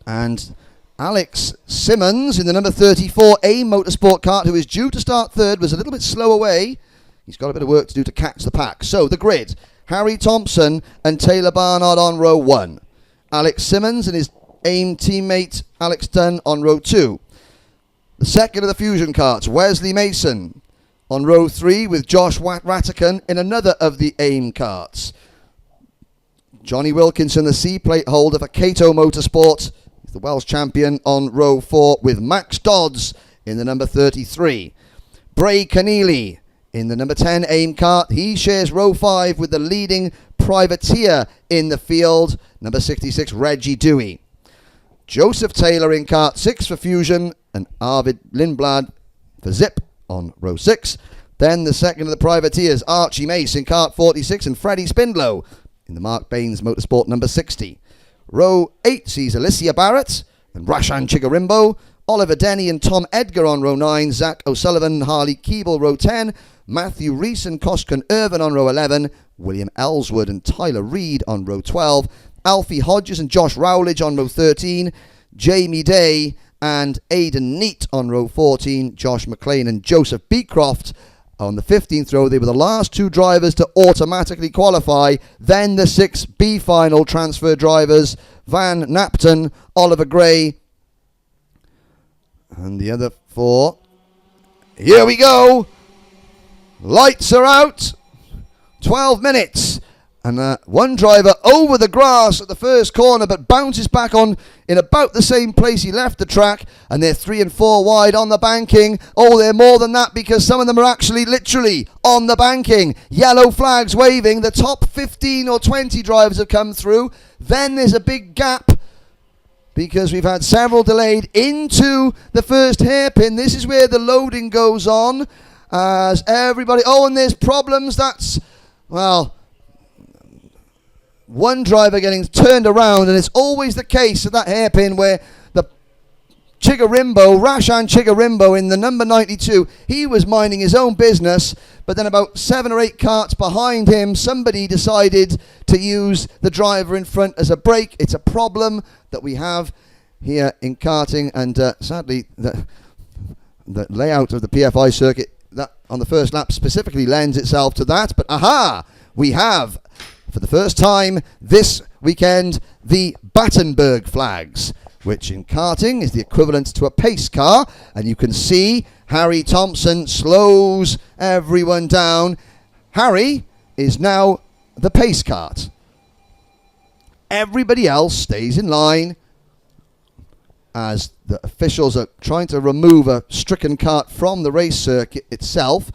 And Alex Simmons in the number 34 AIM Motorsport Kart, who is due to start third, was a little bit slow away. He's got a bit of work to do to catch the pack. So the grid, Harry Thompson and Taylor Barnard on row 1. Alex Simmons and his AIM teammate Alex Dunn on row 2. The second of the Fusion karts, Wesley Mason on row 3 with Josh Ratican in another of the AIM karts. Johnny Wilkinson, the C-plate holder for Cato Motorsport, the Welsh champion, on row 4 with Max Dodds in the number 33. Bray Keneally in the number 10 AIM kart. He shares row 5 with the leading privateer in the field, number 66 Reggie Dewey. Joseph Taylor in kart 6 for Fusion and Arvid Lindblad for Zip on row 6. Then the second of the privateers, Archie Mace in kart 46 and Freddie Spindlow in the Mark Baines Motorsport number 60. Row 8 sees Alicia Barrett and Rashan Chigarimbo, Oliver Denny and Tom Edgar on row 9, Zach O'Sullivan, Harley Keeble row 10, Matthew Rees and Koshkan Irvin on row 11, William Ellswood and Tyler Reed on row 12, Alfie Hodges and Josh Rowledge on row 13, Jamie Day and Aidan Neat on row 14, Josh McLean and Joseph Beecroft on the 15th row. They were the last two drivers to automatically qualify. Then the 6B final transfer drivers, Van Napton, Oliver Gray, and the other 4. Here we go. Lights are out. 12 minutes. And one driver over the grass at the first corner, but bounces back on in about the same place he left the track. And they're 3 and 4 wide on the banking. Oh, they're more than that because some of them are actually literally on the banking. Yellow flags waving. The top 15 or 20 drivers have come through. Then there's a big gap because we've had several delayed into the first hairpin. This is where the loading goes on as everybody... Oh, and there's problems. That's... Well... One driver getting turned around, and it's always the case at that hairpin where the Rashan Chigarimbo in the number 92, he was minding his own business, but then about 7 or 8 karts behind him, somebody decided to use the driver in front as a brake. It's a problem that we have here in karting, and sadly, the layout of the PFI circuit that on the first lap specifically lends itself to that. But aha, we have, for the first time this weekend, the Battenberg flags, which in karting is the equivalent to a pace car. And you can see Harry Thompson slows everyone down. Harry is now the pace kart. Everybody else stays in line as the officials are trying to remove a stricken kart from the race circuit itself.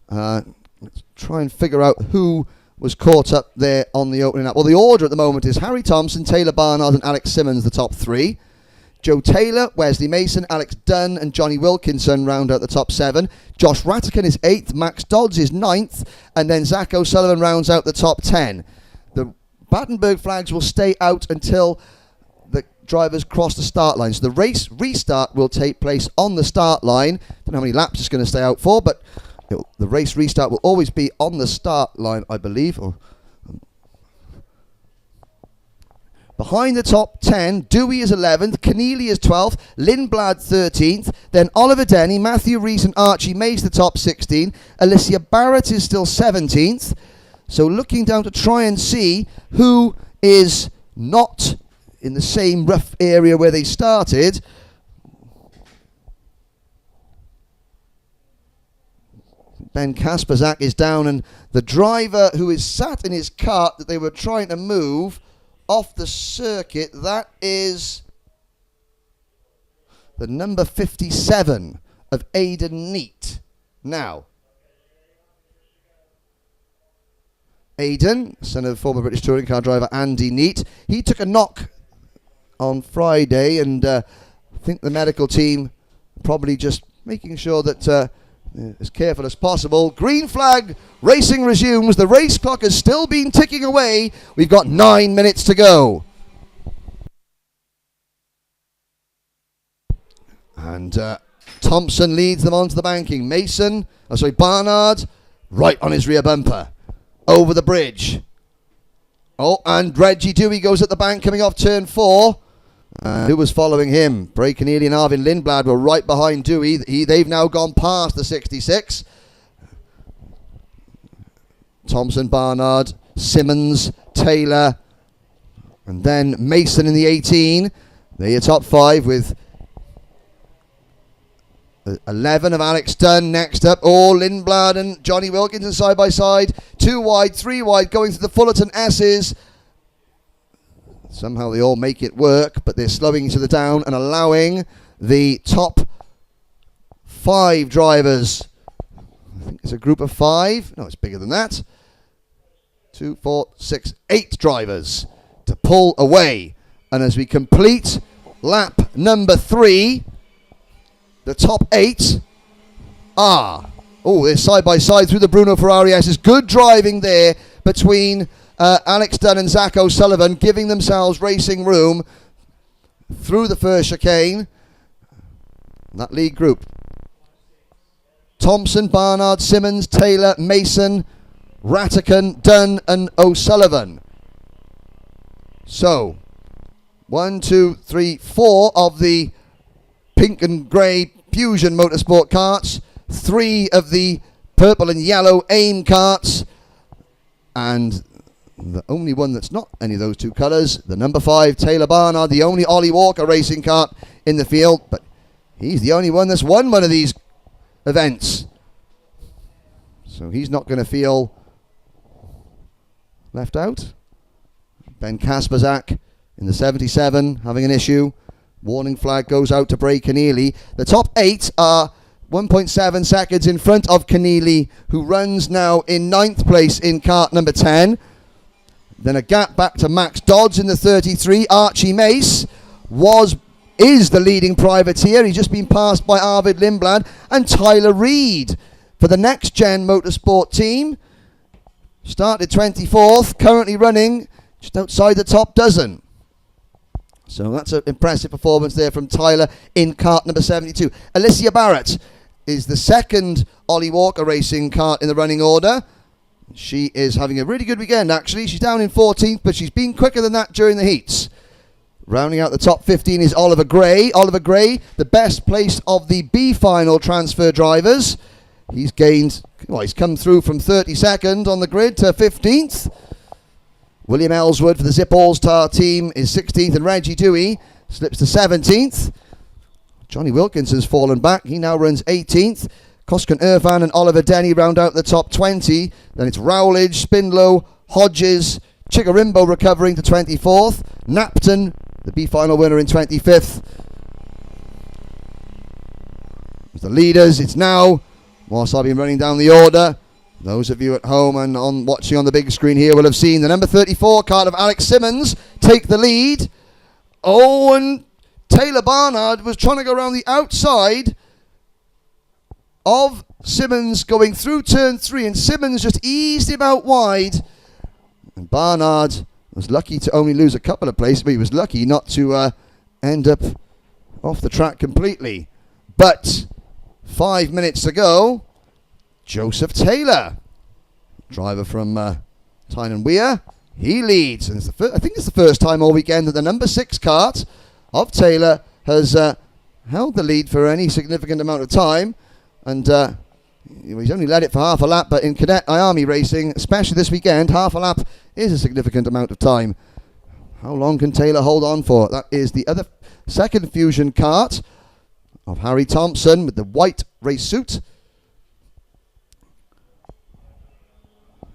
Let's try and figure out who was caught up there on the opening lap. Well, the order at the moment is Harry Thompson, Taylor Barnard and Alex Simmons, the top 3. Joe Taylor, Wesley Mason, Alex Dunn and Johnny Wilkinson round out the top 7. Josh Ratican is 8th, Max Dodds is 9th, and then Zach O'Sullivan rounds out the top 10. The Battenberg flags will stay out until the drivers cross the start line. So the race restart will take place on the start line. Don't know how many laps it's going to stay out for, but the race restart will always be on the start line, I believe. Behind the top 10, Dewey is 11th, Keneally is 12th, Lindblad 13th, then Oliver Denny, Matthew Rees and Archie Mays the top 16, Alicia Barrett is still 17th. So looking down to try and see who is not in the same rough area where they started. Ben Kasperzak is down, and the driver who is sat in his kart that they were trying to move off the circuit, that is the number 57 of Aidan Neat. Now, Aidan, son of former British touring car driver Andy Neat, he took a knock on Friday, and I think the medical team probably just making sure that as careful as possible. Green flag, racing resumes. The race clock has still been ticking away. We've got 9 minutes to go. And Thompson leads them onto the banking. Barnard, right on his rear bumper. Over the bridge. Oh, and Reggie Dewey goes at the bank coming off turn 4. Who was following him? Bray Keneally and Arvin Lindblad were right behind Dewey. They've now gone past the 66. Thompson, Barnard, Simmons, Taylor, and then Mason in the 18. They're your top 5 with 11 of Alex Dunn next up. Lindblad and Johnny Wilkinson side by side. 2 wide, 3 wide, going through the Fullerton S's. Somehow they all make it work, but they're slowing each other down and allowing the top 5 drivers. I think it's a group of 5. No, it's bigger than that. 2, 4, 6, 8 drivers to pull away. And as we complete lap number 3, the top 8 are... they're side by side through the Bruno Ferrari S's. Good driving there between Alex Dunn and Zach O'Sullivan, giving themselves racing room through the first chicane. That lead group: Thompson, Barnard, Simmons, Taylor, Mason, Rattican, Dunn and O'Sullivan. So 1, 2, 3, 4 of the pink and grey Fusion Motorsport karts, 3 of the purple and yellow AIM karts, and the only one that's not any of those 2 colours, the number 5 Taylor Barnard, the only Ollie Walker racing kart in the field, but he's the only one that's won one of these events, so he's not going to feel left out. Ben Kasperzak in the 77 having an issue. Warning flag goes out to Bray Keneally. The top 8 are 1.7 seconds in front of Keneally, who runs now in 9th place in kart number 10. Then a gap back to Max Dodds in the 33. Archie Mace is the leading privateer. He's just been passed by Arvid Lindblad and Tyler Reid for the Next Gen Motorsport team. Started 24th, currently running just outside the top dozen. So that's an impressive performance there from Tyler in kart number 72. Alicia Barrett is the second Ollie Walker racing kart in the running order. She is having a really good weekend, actually. She's down in 14th, but she's been quicker than that during the heats. Rounding out the top 15 is Oliver Gray. Oliver Gray, the best place of the B final transfer drivers. He's come through from 32nd on the grid to 15th. William Ellswood for the Zip All-Star team is 16th, and Reggie Dewey slips to 17th. Johnny Wilkinson's fallen back. He now runs 18th. Koskan Irfan and Oliver Denny round out the top 20. Then it's Rowledge, Spindlow, Hodges, Chigarimbo recovering to 24th. Napton, the B-final winner, in 25th. As the leaders, it's now, whilst I've been running down the order, those of you at home and watching on the big screen here will have seen the number 34 kart of Alex Simmons take the lead. And Taylor Barnard was trying to go around the outside of Simmons going through turn 3, and Simmons just eased him out wide. And Barnard was lucky to only lose a couple of places, but he was lucky not to end up off the track completely. But 5 minutes to go, Joseph Taylor, driver from Tyne Weir, he leads. And I think it's the first time all weekend that the number 6 kart of Taylor has held the lead for any significant amount of time. And he's only led it for half a lap, but in cadet IAME racing, especially this weekend, half a lap is a significant amount of time. How long can Taylor hold on for? That is the other second Fusion kart of Harry Thompson with the white race suit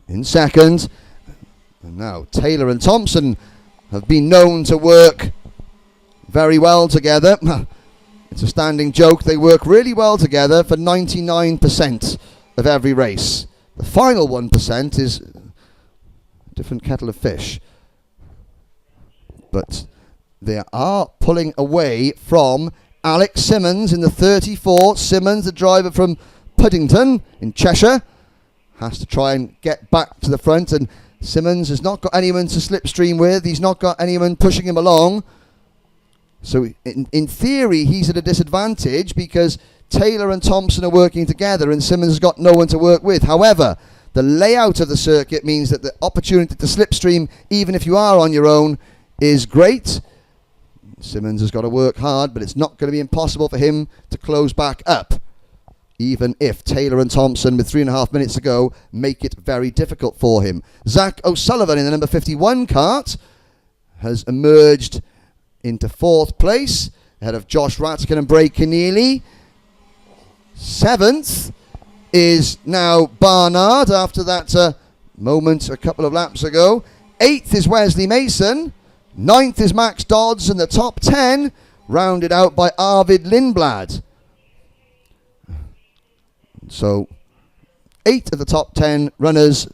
in second. And now Taylor and Thompson have been known to work very well together. It's a standing joke. They work really well together for 99% of every race. The final 1% is a different kettle of fish. But they are pulling away from Alex Simmons in the 34. Simmons, the driver from Puddington in Cheshire, has to try and get back to the front. And Simmons has not got anyone to slipstream with. He's not got anyone pushing him along. So in theory, he's at a disadvantage because Taylor and Thompson are working together and Simmons has got no one to work with. However, the layout of the circuit means that the opportunity to slipstream, even if you are on your own, is great. Simmons has got to work hard, but it's not going to be impossible for him to close back up, even if Taylor and Thompson, with 3.5 minutes to go, make it very difficult for him. Zach O'Sullivan in the number 51 kart has emerged into 4th place, ahead of Josh Rattican and Bray Keneally. 7th is now Barnard after that moment a couple of laps ago. 8th is Wesley Mason. 9th is Max Dodds, and the top 10 rounded out by Arvid Lindblad. So 8 of the top 10 runners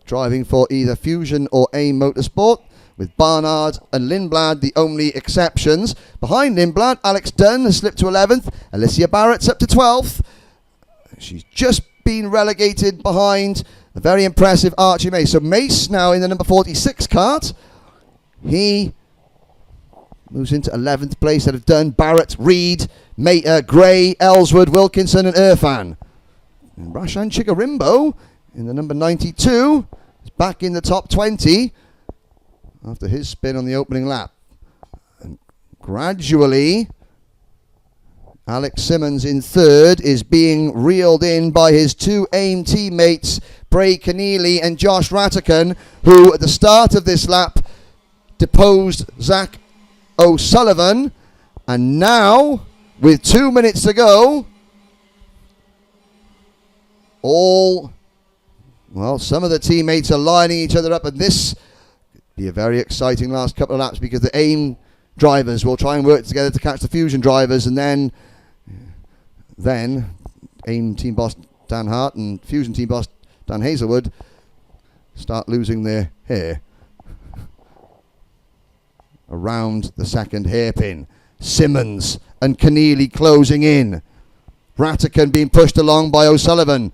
driving for either Fusion or AIM Motorsport, with Barnard and Lindblad the only exceptions. Behind Lindblad, Alex Dunn has slipped to 11th. Alicia Barrett's up to 12th. She's just been relegated behind the very impressive Archie Mace. So Mace now in the number 46 kart. He moves into 11th place out of Dunn, Barrett, Reed, Gray, Ellswood, Wilkinson and Irfan. And Rashan Chikarimbo in the number 92 is back in the top 20 after his spin on the opening lap. And gradually, Alex Simmons in 3rd is being reeled in by his 2 AIM teammates, Bray Keneally and Josh Rattican, who at the start of this lap deposed Zach O'Sullivan. And now, with 2 minutes to go, some of the teammates are lining each other up, and this be a very exciting last couple of laps, because the AIM drivers will try and work together to catch the Fusion drivers, and then AIM team boss Dan Hart and Fusion team boss Dan Hazelwood start losing their hair around the second hairpin. Simmons and Keneally closing in. Rattican being pushed along by O'Sullivan.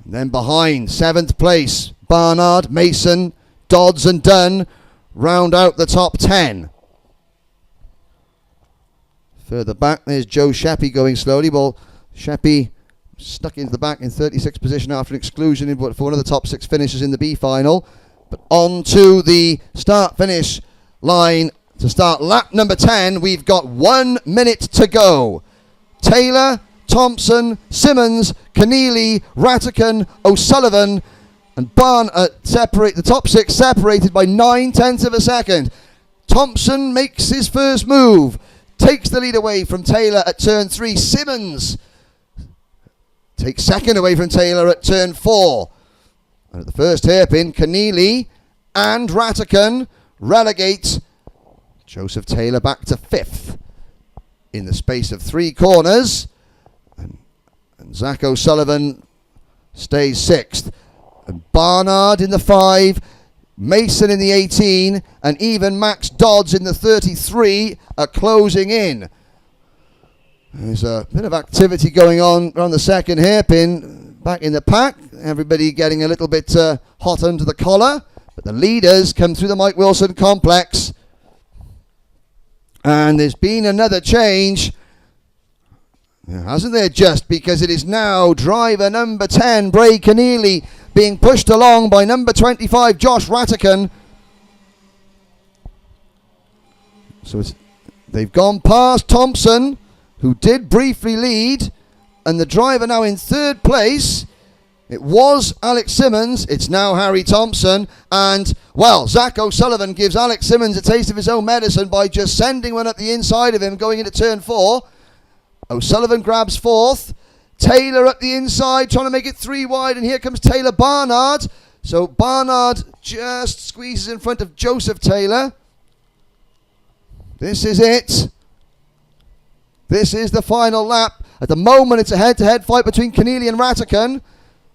And then behind, 7th place, Barnard, Mason, Dodds and Dunn round out the top 10. Further back, there's Joe Sheppy going slowly. Well, Sheppy stuck into the back in 36th position after an exclusion for one of the top 6 finishers in the B final. But on to the start-finish line to start lap number 10. We've got 1 minute to go. Taylor, Thompson, Simmons, Keneally, Rattican, O'Sullivan and separate the top 6 separated by 9/10 of a second. Thompson makes his first move, takes the lead away from Taylor at turn 3. Simmons takes second away from Taylor at turn 4. And at the first hairpin, Keneally and Rattican relegate Joseph Taylor back to 5th in the space of 3 corners. And Zach O'Sullivan stays 6th. And Barnard in the 5, Mason in the 18, and even Max Dodds in the 33 are closing in. There's a bit of activity going on around the second hairpin back in the pack. Everybody getting a little bit hot under the collar. But the leaders come through the Mike Wilson complex. And there's been another change. Hasn't there, just because it is now driver number 10, Bray Keneally, being pushed along by number 25, Josh Rattican. So they've gone past Thompson, who did briefly lead, and the driver now in 3rd place. It was Alex Simmons, it's now Harry Thompson, and, well, Zach O'Sullivan gives Alex Simmons a taste of his own medicine by just sending one up the inside of him going into turn 4. O'Sullivan grabs 4th. Taylor up the inside, trying to make it 3 wide, and here comes Taylor Barnard. So Barnard just squeezes in front of Joseph Taylor. This is it. This is the final lap. At the moment, it's a head-to-head fight between Keneally and Rattican.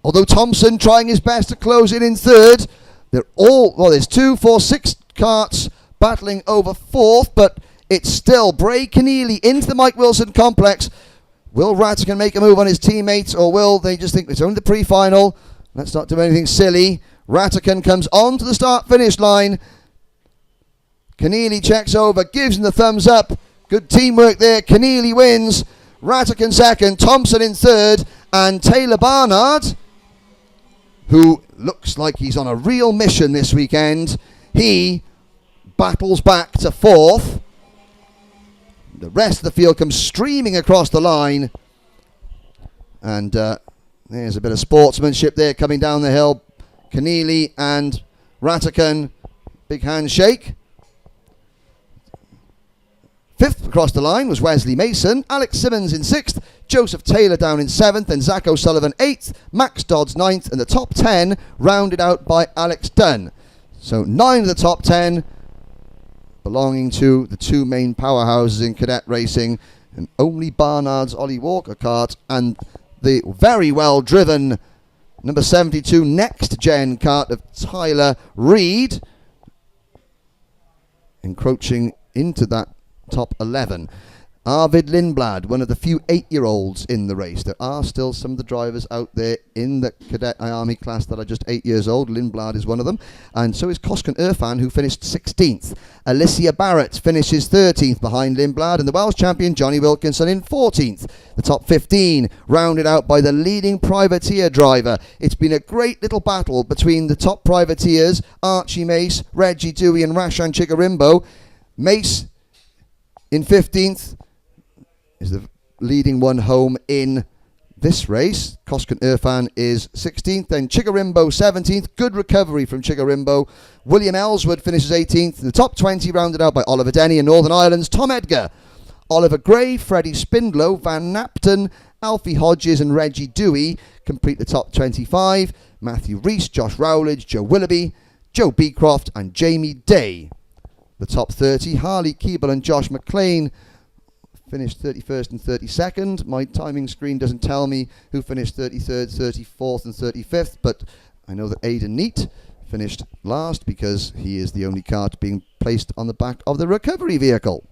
Although Thompson trying his best to close in 3rd. There's 2, 4, 6 karts battling over 4th, but it's still Bray Keneally into the Mike Wilson complex. Will Rattican make a move on his teammates, or will they just think it's only the pre-final? Let's not do anything silly. Rattican comes on to the start-finish line. Keneally checks over, gives him the thumbs up. Good teamwork there. Keneally wins. Rattican 2nd, Thompson in 3rd, and Taylor Barnard, who looks like he's on a real mission this weekend, He battles back to fourth. The rest of the field comes streaming across the line. And there's a bit of sportsmanship there coming down the hill. Keneally and Ratican, big handshake. Fifth across the line was Wesley Mason. Alex Simmons in sixth. Joseph Taylor down in seventh. And Zach O'Sullivan eighth. Max Dodds ninth. And the top 10 rounded out by Alex Dunn. So 9 of the top 10 belonging to the two main powerhouses in cadet racing. And only Barnard's Ollie Walker kart and the very well driven number 72 next gen kart of Tyler Reed encroaching into that top 11. Arvid Lindblad, one of the few 8-year-olds in the race. There are still some of the drivers out there in the cadet IAME class that are just 8 years old. Lindblad is one of them. And so is Koskan Irfan, who finished 16th. Alicia Barrett finishes 13th behind Lindblad. And the Welsh champion, Johnny Wilkinson, in 14th. The top 15 rounded out by the leading privateer driver. It's been a great little battle between the top privateers, Archie Mace, Reggie Dewey and Rashan Chigarimbo. Mace in 15th is the leading one home in this race. Koskan Irfan is 16th, then Chigarimbo 17th. Good recovery from Chigarimbo. William Ellswood finishes 18th. The top 20 rounded out by Oliver Denny and Northern Ireland's Tom Edgar. Oliver Gray, Freddie Spindlow, Van Napton, Alfie Hodges and Reggie Dewey complete the top 25. Matthew Rees, Josh Rowledge, Joe Willoughby, Joe Beecroft and Jamie Day. The top 30, Harley Keeble and Josh McLean finished 31st and 32nd. My timing screen doesn't tell me who finished 33rd, 34th and 35th, but I know that Aidan Neat finished last because he is the only kart being placed on the back of the recovery vehicle.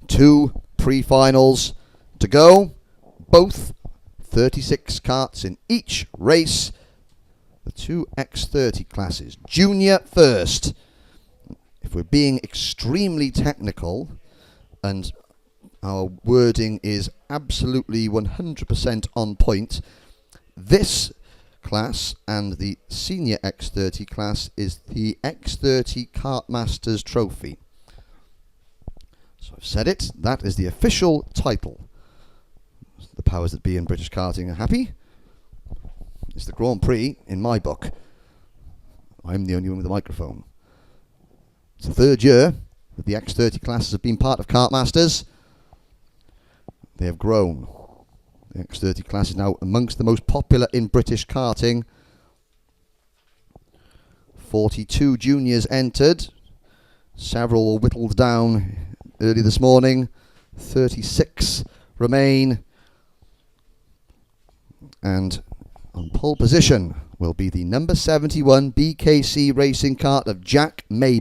Two pre-finals to go, both 36 karts in each race. The two X30 classes. Junior first. If we're being extremely technical, and our wording is absolutely 100% on point, this class and the senior X30 class is the X30 Kart Masters Trophy. So I've said it, that is the official title. The powers that be in British karting are happy. It's the Grand Prix in my book. I'm the only one with a microphone. It's the third year that the X30 classes have been part of Kart Masters. They have grown. The X30 class is now amongst the most popular in British karting. 42 juniors entered. Several were whittled down early this morning. 36 remain. And on pole position will be the number 71 BKC racing kart of Jack May.